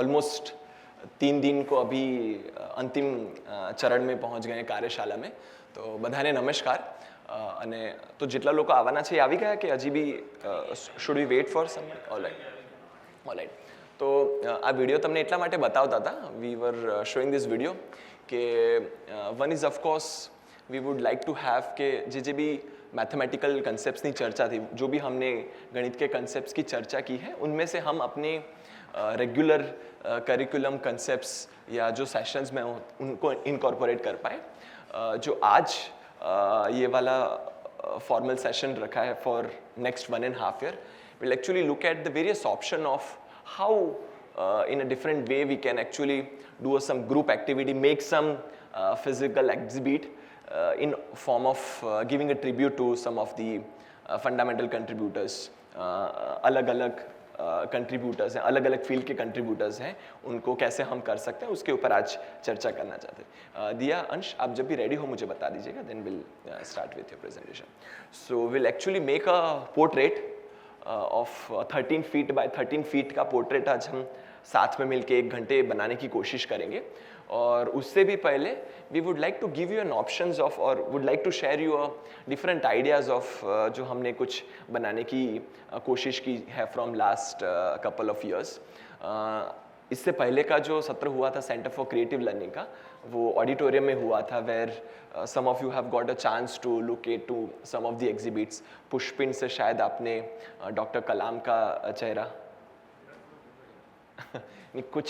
Almost 3 दिन को अभी અંતિમ ચરણ में પહોંચ ગયે કાર્યશાલા में. તો બધાને નમસ્કાર. અને તો જેટલા લોકો આવવાના છે એ આવી ગયા કે હજી બી should we wait for some? Alright. તો આ વિડીયો તમને એટલા માટે બતાવતા હતા, we were showing this video કે one is of course we would like to have के जे भी मैथमेटिकल कंसेप्ट्स की चर्चा थी, जो भी हमने गणित के कंसेप्ट्स की चर्चा की है, उनमें से हम अपने रेगुलर करिकुलम कंसेप्ट्स या जो सेशंस में उनको इनकॉर्पोरेट कर पाए. जो आज ये वाला फॉर्मल सेशन रखा है for next 1.5 year, will actually look at the various option of how in a different way we can actually do some group activity, make some physical exhibit in form of giving a tribute to some of the fundamental contributors. अलग अलग contributors हैं, अलग अलग field के contributors हैं, उनको कैसे हम कर सकते हैं उसके ऊपर आज चर्चा करना चाहते हैं. दिया, अंश, आप जब भी रेडी हो मुझे बता दीजिएगा, then will start with your presentation. So will actually make a portrait of 13 feet by 13 feet का पोर्ट्रेट आज हम साथ में मिलके 1 घंटे बनाने की कोशिश करेंगे. और उससे भी पहले we would like to give you an options of और would like to share you different ideas of जो हमने कुछ बनाने की कोशिश की है from last couple of years. इससे पहले का जो सत्र हुआ था सेंटर फॉर क्रिएटिव लर्निंग का, वो ऑडिटोरियम में हुआ था, where some of you have got a chance to look at to some of the exhibits. पुष्पिन से शायद आपने डॉक्टर कलाम का चेहरा कुछ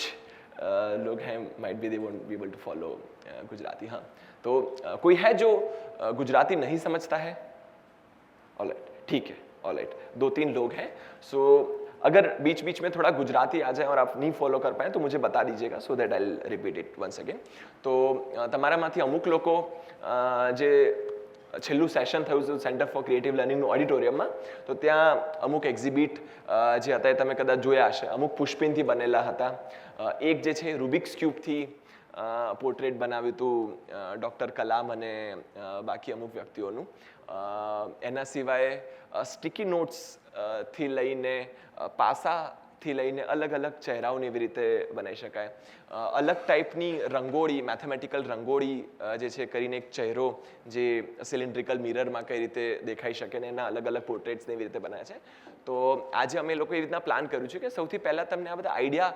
लोग हैं might be they won't be able to follow Gujarati. हाँ, तो कोई है जो गुजराती नहीं समझता है? ऑलराइट, ठीक है, ऑलराइट, 2-3 लोग हैं. सो अगर बीच बीच में थोड़ा गुजराती आ जाए और आप नहीं फॉलो कर पाए तो मुझे बता दीजिएगा, so that I will repeat it once again. तो તમારામાંથી અમુક લોકો જે છેલ્લું સેશન થયું છે સેન્ટર ફોર ક્રિએટિવ લર્નિંગનું ઓડિટોરિયમમાં, તો ત્યાં અમુક એક્ઝિબિટ જે હતા એ તમે કદાચ જોયા હશે. અમુક પુષ્પિનથી બનેલા હતા. એક જે છે રૂબિક્સ ક્યુબથી પોર્ટ્રેટ બનાવ્યું હતું ડૉક્ટર કલામ અને બાકી અમુક વ્યક્તિઓનું. એના સિવાય સ્ટિકી નોટ્સથી લઈને પાસાથી લઈને અલગ અલગ ચહેરાઓને એવી રીતે બનાવી શકાય. અલગ ટાઈપની રંગોળી, મેથેમેટિકલ રંગોળી જે છે કરીને એક ચહેરો જે સિલિન્ડ્રિકલ મિરરમાં કઈ રીતે દેખાઈ શકે ને એના અલગ અલગ પોર્ટ્રેટ્સને એવી રીતે બનાવ્યા છે. તો આજે અમે લોકો એવી રીતના પ્લાન કર્યું છે કે સૌથી પહેલાં તમને આ બધા આઈડિયા,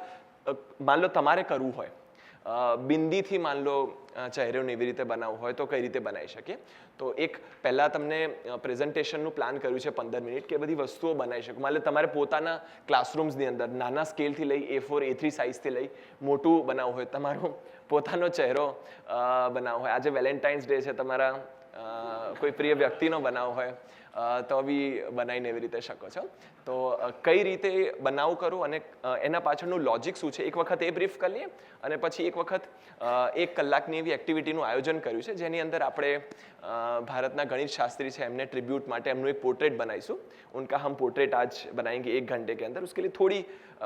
માન લો તમારે કરવું હોય, બિંદીથી માન લો ચહેરોને એવી રીતે બનાવવું હોય તો કઈ રીતે બનાવી શકીએ. તો એક પહેલાં તમને પ્રેઝન્ટેશનનું પ્લાન કર્યું છે 15 મિનિટ કે બધી વસ્તુઓ બનાવી શકો. માન લો તમારે પોતાના ક્લાસરૂમ્સની અંદર નાના સ્કેલથી લઈ A4 A3 સાઇઝથી લઈ મોટું બનાવવું હોય, તમારો પોતાનો ચહેરો બનાવવો હોય, આજે વેલેન્ટાઇન્સ ડે છે, તમારા કોઈ પ્રિય વ્યક્તિનો બનાવવો હોય તો બી બનાવીને એવી રીતે શકો છો. તો કઈ રીતે બનાવું કરું અને એના પાછળનું લોજિક શું છે એક વખત એ બ્રીફ કરી લઈએ અને પછી એક વખત 1 કલાકની એવી એક્ટિવિટીનું આયોજન કર્યું છે જેની અંદર આપણે ભારતના ગણિત शास्त्री છે એમને ट्रिब्यूट માટે એમનું એક पोर्ट्रेट बनाईશું. उनका हम पोर्ट्रेट आज बनाएंगे 1 घंटे के अंदर. उसके लिए थोड़ी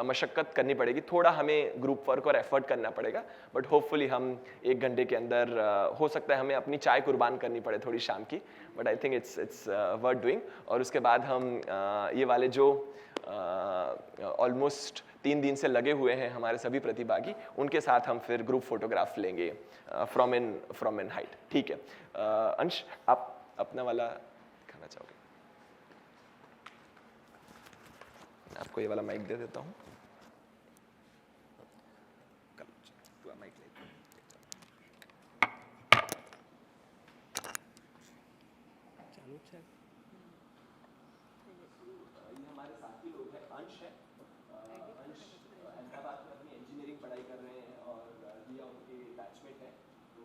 मशक्क़त करनी पड़ेगी, थोड़ा हमें ग्रुप वर्क और एफर्ट करना पड़ेगा, बट होपफुली हम 1 घंटे के अंदर हो सकता है हमें अपनी चाय कुर्बान करनी पड़े थोड़ी शाम की, but I think it's worth doing. और उसके बाद हम ये वाले जो ऑलमोस्ट 3 दिन से लगे हुए हैं हमारे सभी प्रतिभागी, उनके साथ हम फिर ग्रुप फोटोग्राफ लेंगे फ्रॉम इन हाइट. ठीक है, अंश आप अपना वाला दिखाना चाहोगे? आपको ये वाला माइक दे देता हूँ. ये हमारे साथी लोग हैं. अंश है, अंश अहमदाबाद में अपनी इंजीनियरिंग पढ़ाई कर रहे हैं और दिया उनके बैचमेट है. तो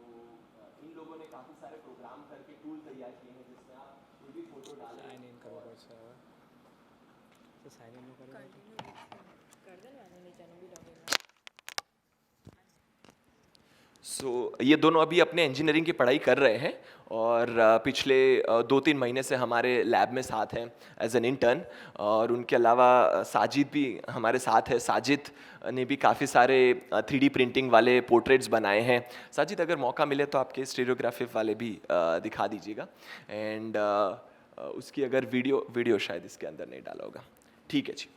इन लोगों ने काफ़ी सारे प्रोग्राम करके टूल तैयार किए हैं जिसमें आप कोई भी फोटो डालें. साइन इन करो सर, तो साइन इन करो कर दे ना नीचे भी लॉगिन. सो ये दोनों अभी अपने इंजीनियरिंग की पढ़ाई कर रहे हैं और पिछले 2-3 महीने से हमारे लैब में साथ हैं एज एन इंटर्न. और उनके अलावा साजिद भी हमारे साथ है. साजिद ने भी काफ़ी सारे 3D प्रिंटिंग वाले पोर्ट्रेट्स बनाए हैं. साजिद, अगर मौका मिले तो आपके स्टीरियोग्राफी वाले भी दिखा दीजिएगा. एंड उसकी अगर वीडियो शायद इसके अंदर नहीं डाला होगा. ठीक है जी.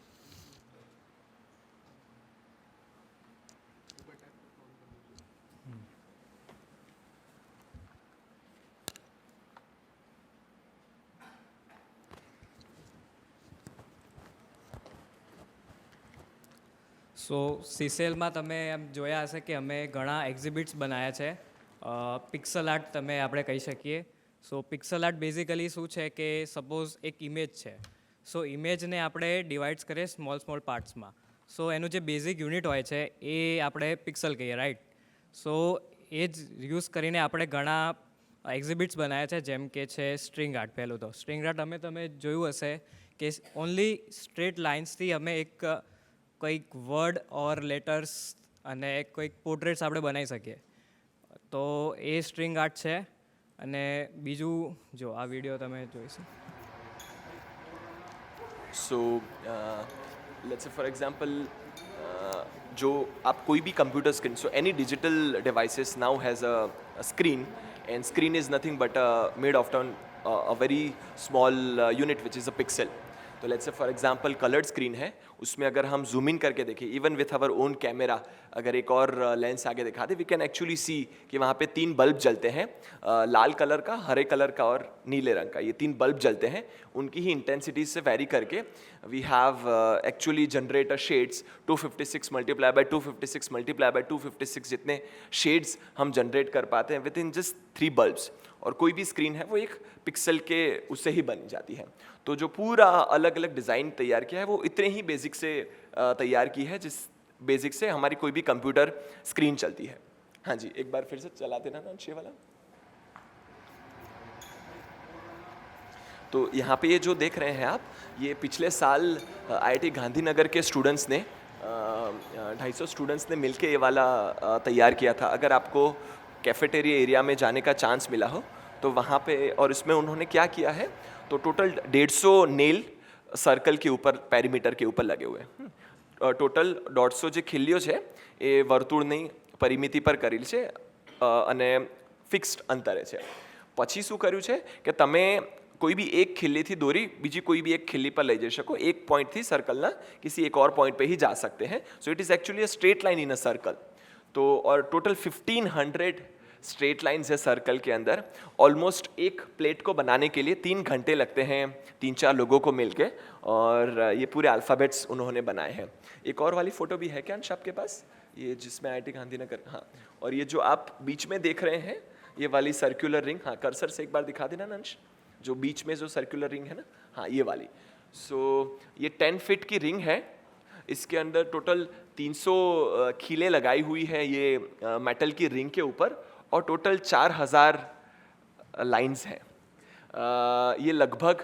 સો સીસેલમાં તમે એમ જોયા હશે કે અમે ઘણા એક્ઝિબિટ્સ બનાવ્યા છે. પિક્સલ આર્ટ તમે આપણે કહી શકીએ. સો પિક્સલ આર્ટ બેઝિકલી શું છે કે સપોઝ એક ઇમેજ છે. સો ઇમેજને આપણે ડિવાઇડ્સ કરીએ સ્મોલ સ્મોલ પાર્ટ્સમાં. સો એનું જે બેઝિક યુનિટ હોય છે એ આપણે પિક્સલ કહીએ, રાઈટ. સો એ જ યુઝ કરીને આપણે ઘણા એક્ઝિબિટ્સ બનાવ્યા છે, જેમ કે છે સ્ટ્રિંગ આર્ટ. પહેલું તો સ્ટ્રિંગ આર્ટ તમે જોયું હશે કે ઓનલી સ્ટ્રેટ લાઇન્સથી અમે એક કોઈક વર્ડ ઓર લેટર્સ અને કોઈક પોર્ટ્રેટ્સ આપણે બનાવી શકીએ. તો એ સ્ટ્રિંગ આર્ટ છે. અને બીજું જો આ વિડીયો તમે જોઈશો. So let's say for example जो आप कोई भी computer screen, so any digital devices now has a screen, and screen is nothing but made of a very small unit which is a pixel. तो let's say for example coloured screen है, उसमें अगर हम zoom in करके देखें even with our own camera, अगर एक और लेंस आगे दिखा दे, वी कैन एक्चुअली सी कि वहाँ पे 3 बल्ब जलते हैं, लाल कलर का, हरे कलर का और नीले रंग का. ये 3 बल्ब जलते हैं. उनकी ही इंटेंसिटीज से वेरी करके we have actually generate a shades 256 multiply by 256 multiply by 256 जितने शेड्स हम जनरेट कर पाते हैं विद इन जस्ट 3 बल्ब्स. और कोई भी स्क्रीन है वो एक पिक्सल के उससे ही बन जाती है. तो जो पूरा अलग अलग डिज़ाइन तैयार किया है वो इतने ही बेसिक से तैयार की है जिस बेसिक से हमारी कोई भी कंप्यूटर स्क्रीन चलती है. हाँ जी, एक बार फिर से चला देना ना ये वाला. तो यहाँ पे ये जो देख रहे हैं आप, ये पिछले साल IIT गांधीनगर के स्टूडेंट्स ने 250 स्टूडेंट्स ने मिलके ये वाला तैयार किया था. अगर आपको कैफेटेरिया एरिया में जाने का चांस मिला हो तो वहाँ पे, और इसमें उन्होंने क्या किया है, तो टोटल 150 नेल સર્કલ કે ઉપર, પેરીમીટર કે ઉપર લગે हुए. ટોટલ 150 જે ખીલીઓ છે એ વર્તુળની પરિમિતિ પર કરેલ છે અને ફિક્સ્ડ અંતરે છે. પછી શું કર્યું છે કે તમે कोई भी एक खिल्ली थी दोरी बीजी कोई भी एक खिल्ली पर ले जा सको. एक पॉइंट थी सर्कल ना किसी एक और पॉइंट पे ही जा सकते हैं. So it is actually a straight line in a circle. तो और टोटल 1500 स्ट्रेट लाइन्स है सर्कल के अंदर. ऑलमोस्ट एक प्लेट को बनाने के लिए 3 घंटे लगते हैं 3-4 लोगों को मिलके. और ये पूरे अल्फ़ाबेट्स उन्होंने बनाए हैं. एक और वाली फ़ोटो भी है क्या अंश आपके पास, ये जिसमें IIT गांधीनगर. हाँ, और ये जो आप बीच में देख रहे हैं ये वाली सर्कुलर रिंग, हाँ कर्सर से एक बार दिखा देना अंश, जो बीच में जो सर्कुलर रिंग है ना, हाँ ये वाली. सो ये 10 फीट की रिंग है. इसके अंदर टोटल 300 खीलें लगाई हुई है ये मेटल की रिंग के ऊपर, और टोटल 4000 लाइंस हैं. ये लगभग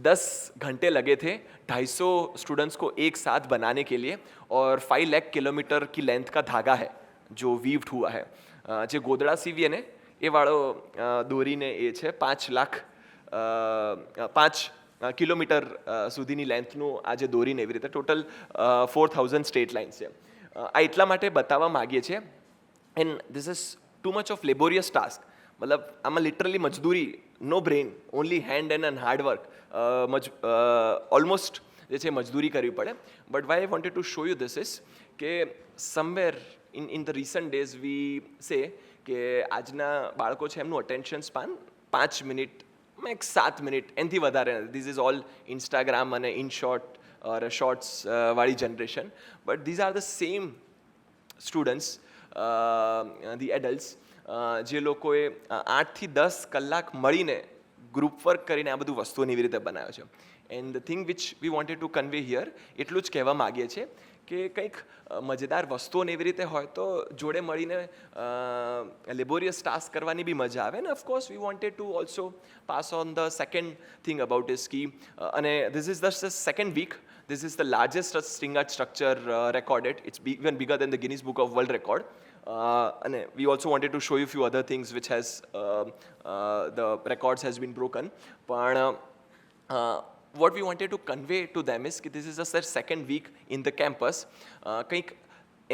10 घंटे लगे थे 250 स्टूडेंट्स को एक साथ बनाने के लिए. और 5 लाख किलोमीटर की लेंथ का धागा है जो वीव्ड हुआ है. जो गोदड़ा सीवीए ने એ વાળો દોરીને એ છે 5 કિલોમીટર સુધીની લેન્થનું આ જે દોરીને એવી રીતે ટોટલ 4000 સ્ટ્રેટ લાઇન્સ છે. આ એટલા માટે બતાવવા માગીએ છીએ. And this is too much of laborious task. મતલબ આમાં લિટરલી મજદૂરી, no brain, only hand and hard work. Almost જે છે મજદૂરી કરવી પડે. But why I wanted to show you this is કે somewhere in the recent days we say કે આજના બાળકો છે એમનું attention span 5 minute max 7 minute એનાથી વધારે નથી. ધીસ ઇઝ ઓલ ઇન્સ્ટાગ્રામ અને ઇન શોર્ટ ઓર શોર્ટ્સ વાળી generation. But these are the same students, the adults, જે લોકોએ 8 થી 10 કલાક મળીને ગ્રુપ વર્ક કરીને આ બધું વસ્તુઓની એવી રીતે બનાવ્યો છે. And the thing which we wanted two convey here, એટલું જ કહેવા માગીએ છીએ કે કંઈક મજેદાર વસ્તુઓને એવી રીતે હોય તો જોડે મળીને લેબોરિયસ ટાસ્ક કરવાની બી મજા આવે. ને of course we wanted to also pass on the second thing about is key, અને this is the second week. This is the largest string art structure recorded. It's even bigger than the Guinness Book of World Record. And we also wanted to show you a few other things which has the records has been broken. But what we wanted to convey to them is that this is just their second week in the campus. કંઈક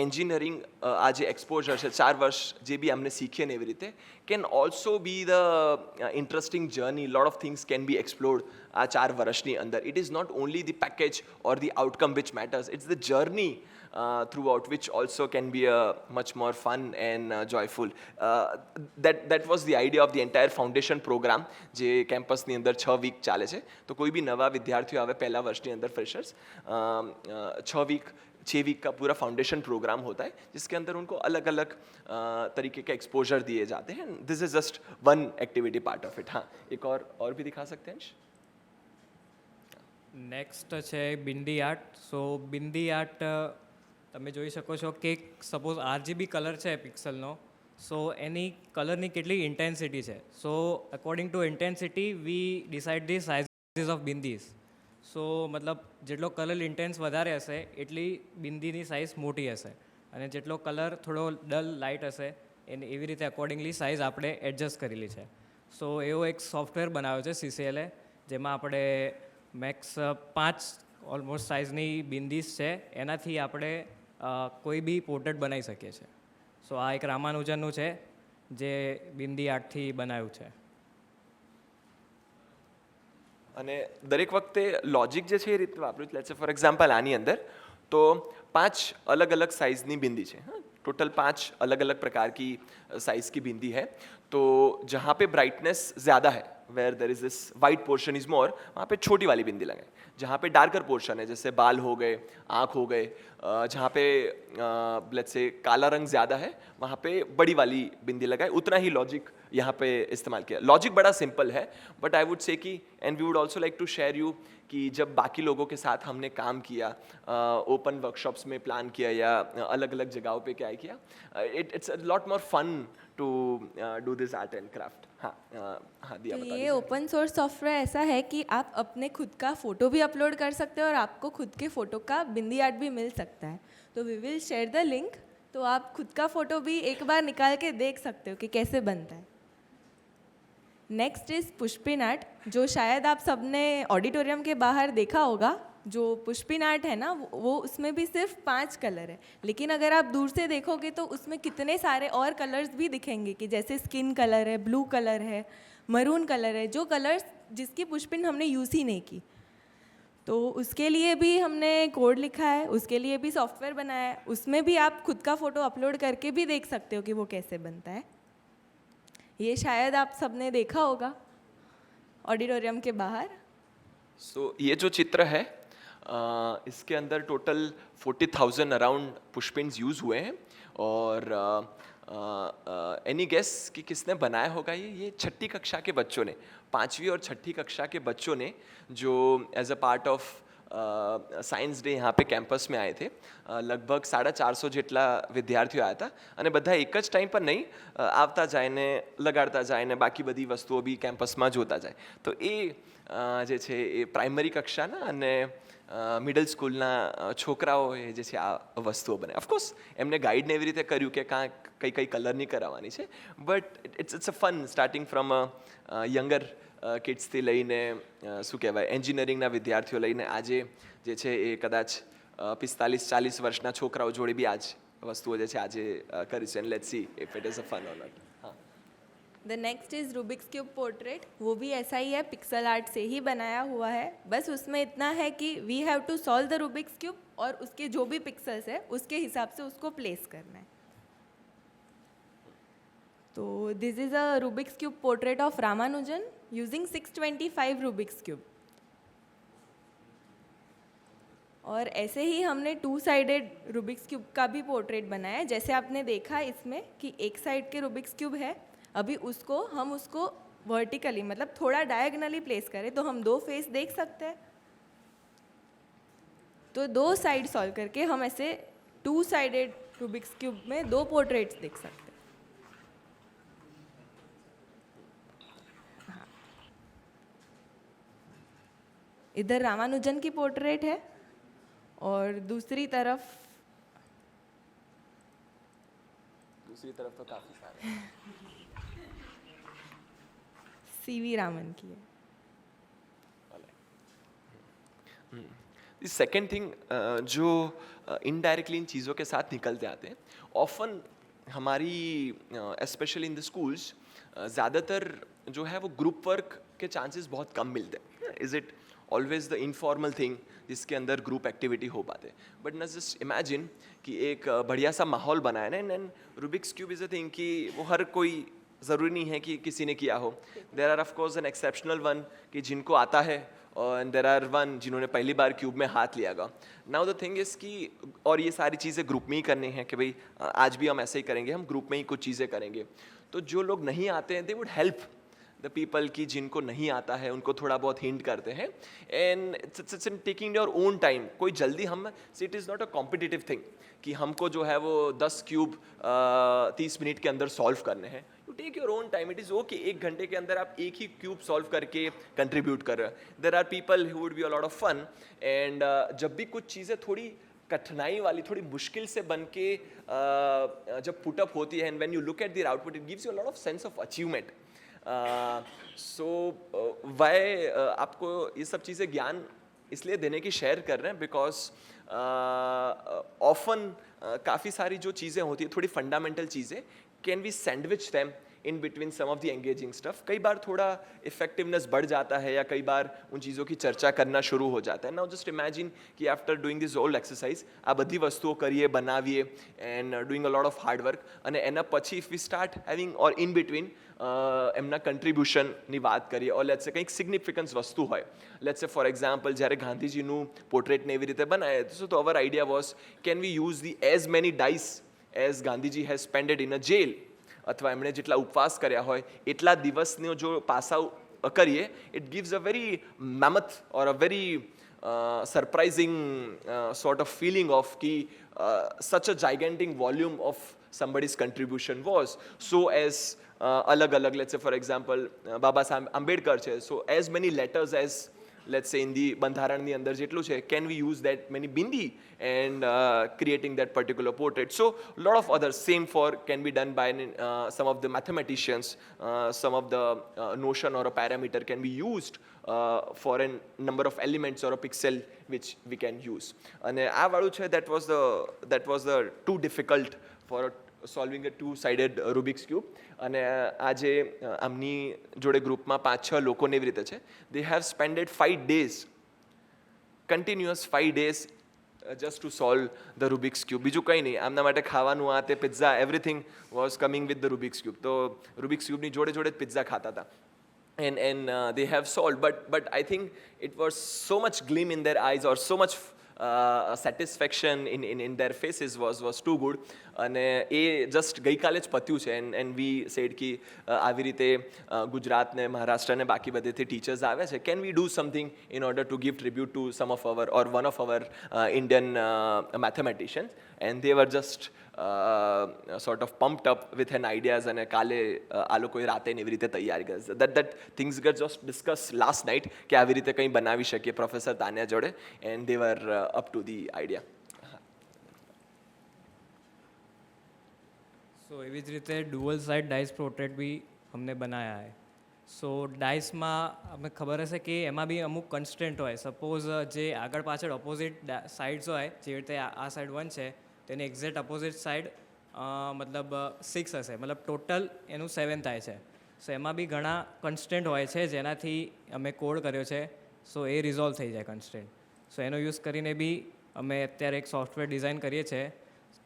engineering આ જે exposure છે 4 વર્ષ જે બી અમને શીખીએ ને એવી રીતે can also be the interesting journey. Lot of things can be explored આ 4 વર્ષની અંદર. It is not only the package or the outcome which matters, it's the journey throughout, which also can be much more fun and joyful. That was the idea of the entire foundation program જે કેમ્પસની અંદર 6 week ચાલે છે. તો કોઈ બી નવા વિદ્યાર્થીઓ આવે પહેલા વર્ષની અંદર ફ્રેશર્સ, 6 વીક 6 वीक का पूरा फाउंडेशन प्रोग्राम होता है जिसके अंदर उनको अलग अलग तरीके के एक्सपोजर दिए जाते हैं. This is just one activity part of it. हाँ, एक और भी दिखा सकते हैं. નેક્સ્ટ છે બિંદી આર્ટ. સો બિંદી આર્ટ તમે જોઈ શકો છો કે સપોઝ RGB કલર છે પિક્સલનો, સો એની કલરની કેટલી ઇન્ટેન્સિટી છે. So according to intensity we decide the sizes of bindis. So મતલબ જેટલો કલર ઇન્ટેન્સ વધારે હશે એટલી બિંદીની સાઇઝ મોટી હશે, અને જેટલો કલર થોડો ડલ લાઇટ હશે એને એવી રીતે અકોર્ડિંગલી સાઇઝ આપણે એડજસ્ટ કરેલી છે. સો એવો એક સોફ્ટવેર બનાવ્યો છે CCLએ, જેમાં આપણે મેક્સ 5 ઓલમોસ્ટ સાઇઝની બિંદીસ છે, એનાથી આપણે કોઈ બી પોર્ટ્રેટ બનાવી શકીએ છીએ. સો આ એક રામાનુજનનું છે જે બિંદી આર્ટથી બનાવ્યું છે. અને દરેક વખતે લોજિક જે છે એ રીતે વાપર્યું. લેટ્સ સે ફોર એક્ઝામ્પલ આની અંદર તો 5 अलग अलग साइज़नी बिंदी है. हाँ, टोटल 5 अलग अलग प्रकार की साइज़ की बिंदी है. तो जहाँ पे ब्राइटनेस ज़्यादा है, where there is this white portion is more, वहाँ पे छोटी वाली बिंदी लगाए. जहाँ पे डार्कर पोर्शन है जैसे बाल हो गए, आँख हो गए, जहाँ पे लेट्स से काला रंग ज़्यादा है वहाँ पे बड़ी वाली बिंदी लगाए. उतना ही लॉजिक यहाँ पे इस्तेमाल किया. लॉजिक बड़ा सिंपल है, बट आई वुड से कि and we would also like to share you कि जब बाकी लोगों के साथ हमने काम किया, ओपन वर्कशॉप्स में प्लान किया या अलग अलग जगहों पे क्या किया, it's a lot more fun to do this art and craft. हाँ, हाँ दिया तो बता ये ओपन सोर्स सॉफ्टवेयर ऐसा है कि आप अपने खुद का फ़ोटो भी अपलोड कर सकते हो और आपको खुद के फ़ोटो का बिंदी आर्ट भी मिल सकता है. तो we will share the link, तो आप खुद का फ़ोटो भी एक बार निकाल के देख सकते हो कि कैसे बनता है. नेक्स्ट इज़ पुष्पिन आर्ट, जो शायद आप सबने ऑडिटोरियम के बाहर देखा होगा. जो पुष्पिन आर्ट है ना, वो उसमें भी सिर्फ 5 कलर है, लेकिन अगर आप दूर से देखोगे तो उसमें कितने सारे और कलर्स भी दिखेंगे कि जैसे स्किन कलर है, ब्लू कलर है, मरून कलर है, जो कलर्स जिसकी पुष्पिन हमने यूज़ ही नहीं की. तो उसके लिए भी हमने कोड लिखा है, उसके लिए भी सॉफ्टवेयर बनाया है. उसमें भी आप खुद का फ़ोटो अपलोड करके भी देख सकते हो कि वो कैसे बनता है. ये शायद आप सबने देखा होगा ऑडिटोरियम के बाहर. सो ये जो चित्र है इसके अंदर टोटल 40,000 अराउंड पुष्पिन्स यूज़ हुए हैं. और एनी गेस कि किसने बनाया होगा ये 6ठी कक्षा के बच्चों ने, 5वीं और 6ठी कक्षा के बच्चों ने, जो as a part of science day यहाँ पे કેમ્પસ में आए थे. લગભગ 450 જેટલા વિદ્યાર્થીઓ આવ્યા હતા અને બધા એક જ ટાઈમ પર નહીં આવતા જાય ને લગાડતા જાય ને બાકી બધી વસ્તુઓ બી કેમ્પસમાં જોતા જાય. તો એ જે છે એ પ્રાઇમરી કક્ષાના અને મિડલ સ્કૂલના છોકરાઓએ જે છે આ વસ્તુઓ બનાવી. ઓફકોર્સ એમને ગાઈડને એવી રીતે કર્યું કે કાં કઈ કઈ કલરની કરાવવાની છે, but it's a fun starting from younger કિડ્સથી લઈને શું કહેવાય એન્જિનિયરિંગના વિદ્યાર્થીઓ લઈને આજે જે છે એ કદાચ 45-40 વર્ષના છોકરાઓ જોડે બી આ જ વસ્તુઓ જે છે આજે કરી છે. Let's see if it is a fun or not. હા, the next is Rubik's cube portrait. वो भी ऐसा ही है, पिक्सल आर्ट से ही बनाया हुआ है. बस उसमें इतना है कि we have to solve the Rubik's cube और उसके जो भी पिक्सल्स है उसके हिसाब से उसको प्लेस करना है. तो this is a Rubik's cube portrait of Ramanujan using 625 Rubik's cube. और ऐसे ही हमने 2 साइडेड रूबिक्स क्यूब का भी पोर्ट्रेट बनाया है. जैसे आपने देखा इसमें कि एक साइड के रूबिक्स क्यूब है, अभी हम उसको वर्टिकली मतलब थोड़ा डायगनली प्लेस करें तो हम 2 फेस देख सकते हैं. तो 2 साइड सॉल्व करके हम ऐसे 2 साइडेड रूबिक्स क्यूब में 2 पोर्ट्रेट्स देख सकते हैं. इधर रामानुजन की पोर्ट्रेट है और दूसरी तरफ तो काफी सारे CV रामन की है. सेकेंड थिंग जो इनडायरेक्टली इन चीज़ों के साथ निकलते आते हैं ऑफन हमारी स्पेशली इन द स्कूल्स ज़्यादातर जो है वो ग्रुप वर्क के चांसेस बहुत कम मिलते हैं. Is it always the informal thing जिसके अंदर ग्रुप एक्टिविटी हो पाते. बट ना जस्ट इमेजिन कि एक बढ़िया सा माहौल बनाया ना, and Rubik's cube is a thing कि वो हर कोई ज़रूरी नहीं है कि किसी ने किया हो. There are of course an exceptional one कि जिनको आता है एंड देर आर वन जिन्होंने पहली बार क्यूब में हाथ लिया गा. नाउ द थिंग इज कि और ये सारी चीज़ें ग्रुप में ही करनी है कि भाई आज भी हम ऐसे ही करेंगे, हम ग्रुप में ही कुछ चीज़ें करेंगे. तो जो लोग नहीं आते हैं they would help the people की जिनको नहीं आता है उनको थोड़ा बहुत हिंट करते हैं. And it's in taking your own time. कोई जल्दी हम it is not a competitive thing कि हमको जो है वो 10 क्यूब 30 मिनट के अंदर सॉल्व करने हैं. You take your own time. It is okay 1 घंटे के अंदर आप एक ही क्यूब सॉल्व करके कंट्रीब्यूट कर रहे हैं. There are people who would be a lot of fun. And जब भी कुछ चीज़ें थोड़ी कठिनाई वाली थोड़ी मुश्किल से बन के जब पुटअप होती है and when you look at their output it gives you a lot of sense of achievement. So why आपको ये सब चीज़ें ज्ञान इसलिए देने की शेयर कर रहे हैं बिकॉज ऑफन काफ़ी सारी जो चीज़ें होती है थोड़ी फंडामेंटल चीज़ें can we sandwich them in between some of the engaging stuff. कई बार थोड़ा इफेक्टिवनेस बढ़ जाता है या कई बार उन चीज़ों की चर्चा करना शुरू हो जाता है. नाउ जस्ट इमेजिन कि after doing this whole exercise આ બધી વસ્તુઓ કરીએ બનાવીએ and doing a lot of hard work અને એના પછી if we start having or in between એમના કન્ટ્રીબ્યુશનની વાત કરીએ ઓર લેટ્સ સે કંઈક સિગ્નિફિકન્સ વસ્તુ હોય. લેટ્સ સે ફોર એક્ઝામ્પલ જ્યારે ગાંધીજીનું પોર્ટ્રેટને એવી રીતે બનાવે તો our idea was can we use the as many dice as Gandhiji has spended in a jail અથવા એમણે જેટલા ઉપવાસ કર્યા હોય એટલા દિવસનો જો પાસાઓ કરીએ it gives a very mammoth or a very surprising sort of feeling of ki such a gigantic volume of somebody's contribution was. So as અલગ અલગ let's say for example Baba Saheb Ambedkar છે, so as many letters as let's say in the બંધારણની અંદર જેટલું છે can we use that many bindi and creating that particular portrait. So a lot of others same for can be done by some of the mathematicians. Some of the notion or a parameter can be used for a number of elements or a pixel which we can use. અને આ વાળું છે that was the too difficult for solving a 2-sided Rubik's cube. અને આજે આમની જોડે ગ્રુપમાં 5-6 લોકોને એવી રીતે છે they have spended 5 days continuous 5 days just to solve the Rubik's cube. બીજું કંઈ નહીં, આમના માટે ખાવાનું આ તે pizza everything was coming with the Rubik's cube. તો રૂબિક્સ ક્યુબની જોડે જોડે જ પિઝા ખાતા હતા. And they have solved, but I think it was so much gleam in their eyes or so much satisfaction in their faces was too good. અને એ just ગઈકાલે જ પત્યું છે એન્ડ વી સેડ કે આવી રીતે ગુજરાત ને મહારાષ્ટ્ર ને બાકી બધેથી ટીચર્સ આવે છે, can we do something in order to give tribute to some of our or one of our Indian mathematicians. And they were just sort of pumped up with an ideas અને કાલે આ લોકોએ રાતે ને એવી રીતે તૈયારી કરી. that things got just discussed last night કે આવી રીતે કંઈ બનાવી શકીએ પ્રોફેસર તાન્યા જોડે and they were up to the idea. સો એવી જ રીતે ડુઅલ સાઇડ ડાઇસ પોર્ટ્રેટ બી અમને બનાયા है. સો ડાઇસમાં અમને ખબર હશે કે એમાં બી અમુક કન્સ્ટન્ટ હોય. સપોઝ જે આગળ પાછળ ઓપોઝિટ સાઇડ્સ હોય, જેવી રીતે આ સાઇડ 1 છે તેની એક્ઝેક્ટ ઓપોઝિટ સાઇડ મતલબ 6 હશે, મતલબ ટોટલ એનું 7 થાય છે. સો એમાં બી ઘણા કન્સ્ટન્ટ હોય છે જેનાથી અમે કોડ કર્યો છે. સો એ રિઝોલ્વ થઈ જાય કન્સ્ટન્ટ. સો એનો યુઝ કરીને બી અમે અત્યારે એક સોફ્ટવેર ડિઝાઇન કરીએ છીએ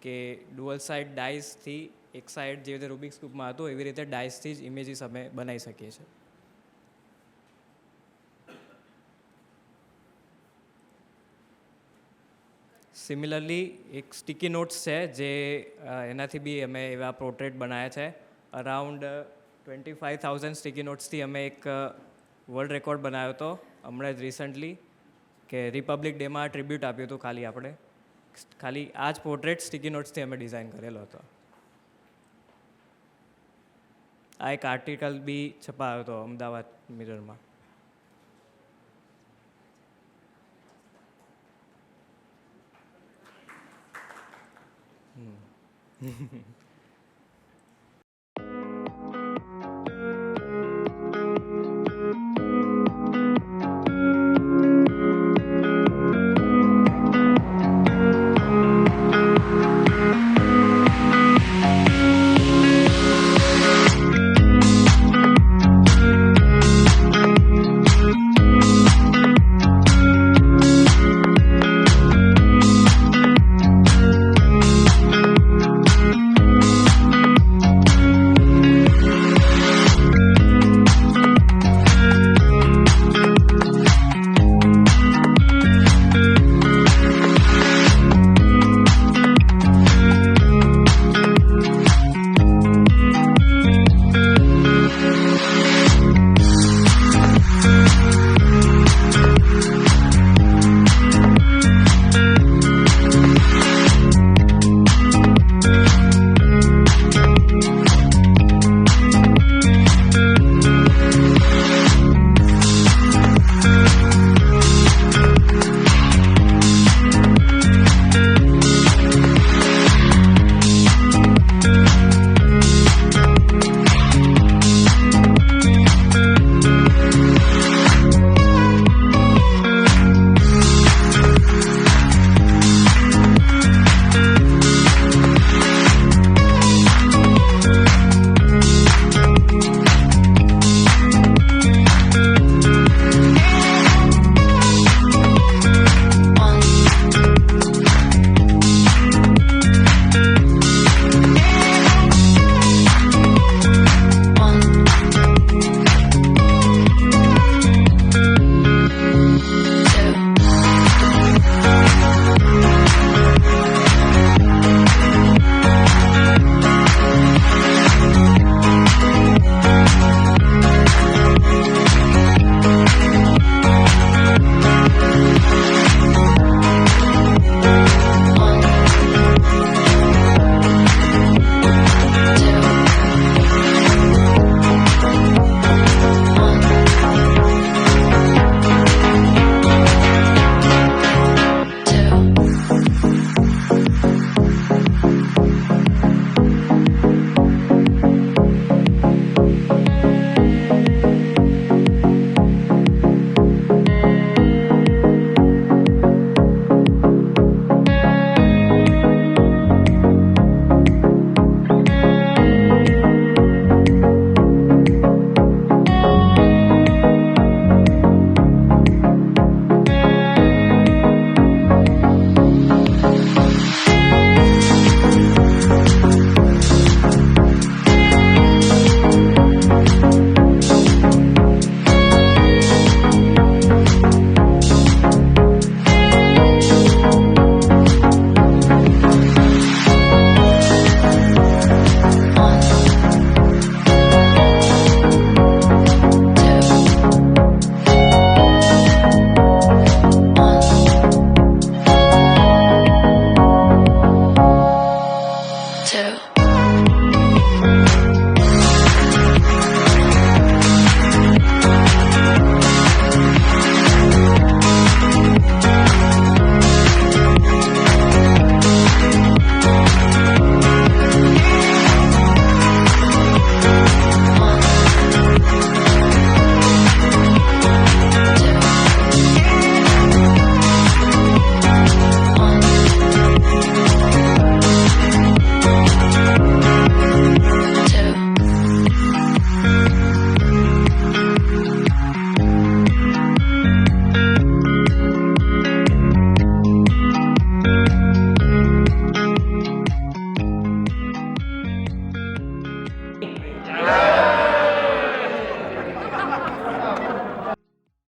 કે ડુઅલ સાઇડ ડાઇસથી એક સાઇડ જેવી રીતે રૂબિક્સ ક્યુબમાં હતું એવી રીતે ડાઇસથી જ ઇમેજીસ અમે બનાવી શકીએ છીએ. સિમિલરલી એક સ્ટિકી નોટ્સ છે જે એનાથી બી અમે એવા પોર્ટ્રેટ બનાવ્યા છે. અરાઉન્ડ 25,000 સ્ટિકી નોટ્સથી અમે એક વર્લ્ડ રેકોર્ડ બનાવ્યો હતો હમણાં જ રિસન્ટલી, કે રિપબ્લિક ડેમાં ટ્રિબ્યુટ આપ્યું હતું. ખાલી આ જ પોર્ટ્રેટ સ્ટિકી નોટ્સથી અમે ડિઝાઇન કરેલો હતો. આ એક આર્ટિકલ બી છપાયો હતો અમદાવાદ મિરરમાં.